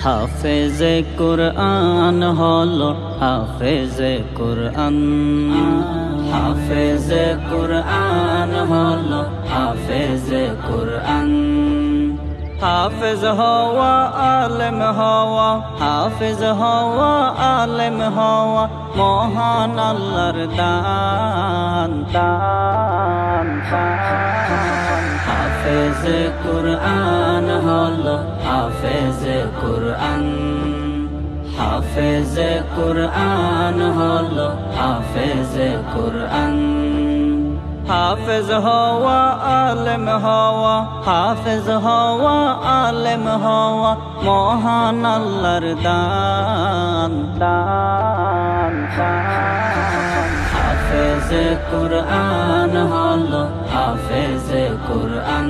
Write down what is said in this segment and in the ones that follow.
হাফেজে কুরআন হলো হাফেজে কুরআন, হাফেজে কুরআন হলো হাফেজে কুরআন। হাফেজ হওয়া আলেম হওয়া, হাফেজ হওয়া আলেম হওয়া মহান আল্লাহর দান দান। হাফেজে কুরআন হলো হাফেজে কুরআন, হাফেজে কুরআন হলো হাফেজে কুরআন। হাফেজ হওয়া আলেম হওয়া, হাফেজ হওয়া আলেম হওয়া মহান আল্লাহর দান দান। হাফেজে কুরআন হলো হাফেজে কুরআন,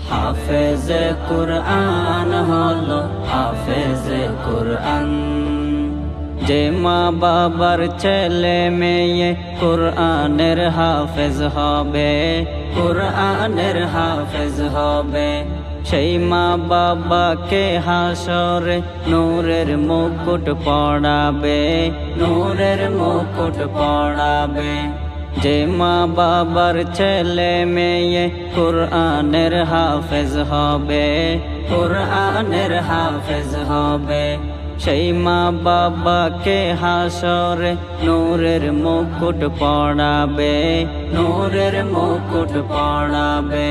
হাফেজে কুরআন হলো হাফেজে কুরআন। যে মা বাবার ছেলে মেয়ে কুরআনের হাফেজ হবে, কুরআনের হাফেজ হবে, সেই মা বাবাকে হাসরে নূরের মুকুট পড়াবে, নূরের মুকুট পড়াবে। যে মা বাবার ছেলে মেয়ে কুরআনের হাফেজ হবে, কুরআনের হাফেজ হবে, সেই মা বাবাকে হাসরে নূরের মুকুট পড়াবে, নূরের মুকুট পড়াবে।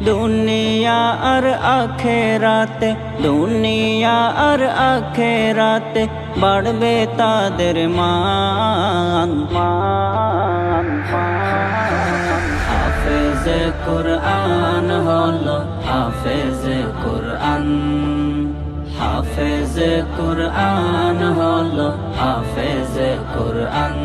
দুনিয়া আর আখেরাতে, দুনিয়া আর আখেরাতে বাড়বে তাদের মান মান। হাফেজে কুরআন হলো হাফেজে কুরআন, হাফেজে কুরআন হলো হাফেজে কুরআন।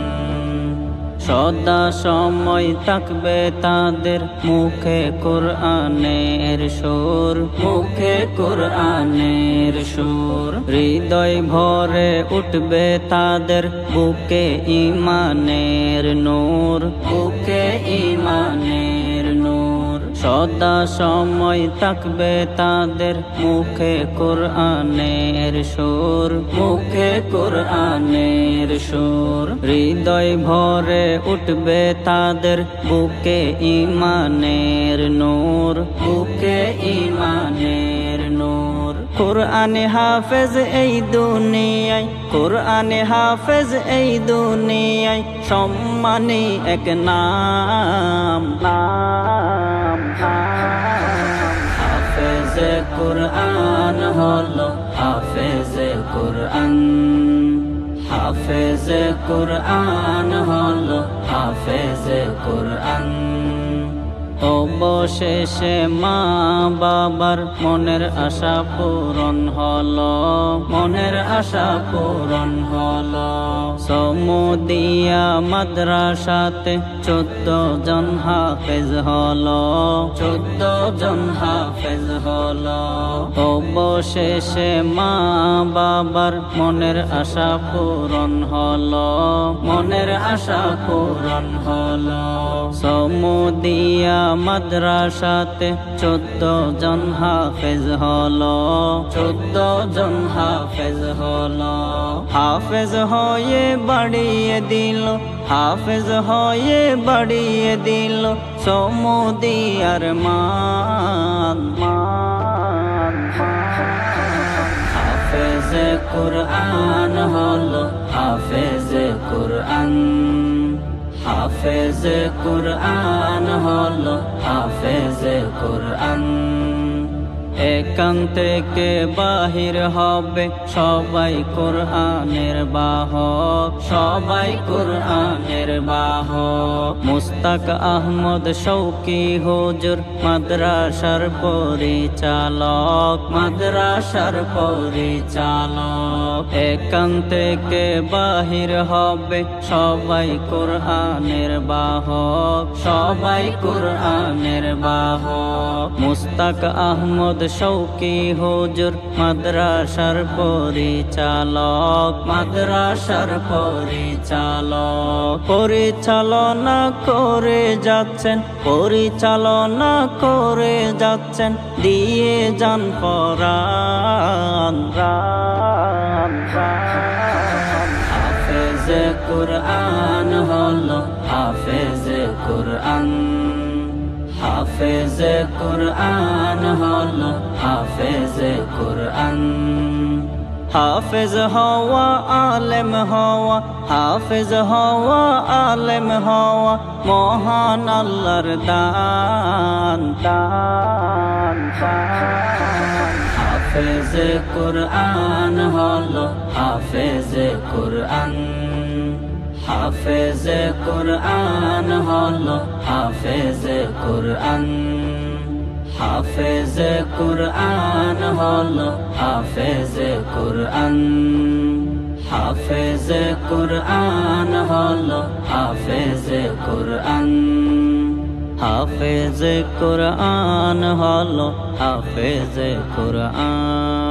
সদা সময় থাকবে তাদের মুখে কুরআনের সুর, মুখে কুরআনের সুর। হৃদয় ভরে উঠবে তাদের বুকে ঈমানের নূর, বুকে ঈমানের নূর। সদা সময় থাকবে তাদের মুখে কুরআনের সুর, মুখে কুরআনের সুর। হৃদয় ভরে উঠবে তাদের বুকে ঈমানের নূর, বুকে ঈমানের নূর। কুরআনে হাফেজ এই দুনিয়ায়, কুরআনে হাফেজ এই দুনিয়ায় সম্মানী এক নাম নাম। হাফেজে কুরআন হলো হাফেজে কুরআন, হাফেজে কুরআন হলো হাফেজে কুরআন। অবশেষে মা বাবার মনের আশা পূরণ হলো, মনের আশা পূরণ হলো। সমুদিয়া মাদ্রাসাতে 14 জন হাফেজ হলো, 14 জন হাফেজ হলো। অবশেষে মা বাবার মনের আশা পূরণ হলো, মনের আশা পূরণ হলো। সমুদিয়া মাদ্রাসাতে 14 জন হাফেজ হলো, 14 জন হাফেজ হলো। হাফেজ হয়ে বাড়িয়ে দিল, হাফেজ হয়ে বাড়িয়ে দিল সমুদিয়ার মান মান। হাফেজে কুরআন হলো হাফেজে কুরআন, হাফেজে কুরআন হলো হাফেজে কুরআন। এখান থেকে বাহির হবে সবাই কুরআনের বাহক, সবাই কুরআনের বাহক। মুস্তাক আহমদ শৌকী হুজুর মাদ্রাসার পরিচালক, মাদ্রাসার পরিচালক। এখান থেকে বাহির হবে সবাই কুরআনের বাহক, সবাই কুরআনের বাহক। মুস্তাক আহমদ শৌকী হুজুর মাদ্রাসার পরিচালক, মাদ্রাসার পরিচালক। পরিচালনা করে যাচ্ছেন, পরিচালনা করে যাচ্ছেন, দিয়ে যান পরাণ। হাফেজ কুরআন হলো হাফেজ কুরআন, হাফেজ কুরআন হলো হাফেজ কুরআন। হাফেজ হওয়া আলেম হওয়া, হাফেজ হওয়া আলেম হওয়া মহান আল্লাহর দান। হাফেজ কুরআন হলো হাফেজ কুরআন, হাফেজ কুরআন হলো হাফেজ কুরআন। হাফেজ কুরআন হলো হাফেজ কুরআন, হাফেজ কুরআন হলো হাফেজ কুরআন। হাফেজ কুরআন হলো হাফেজ কুরআন।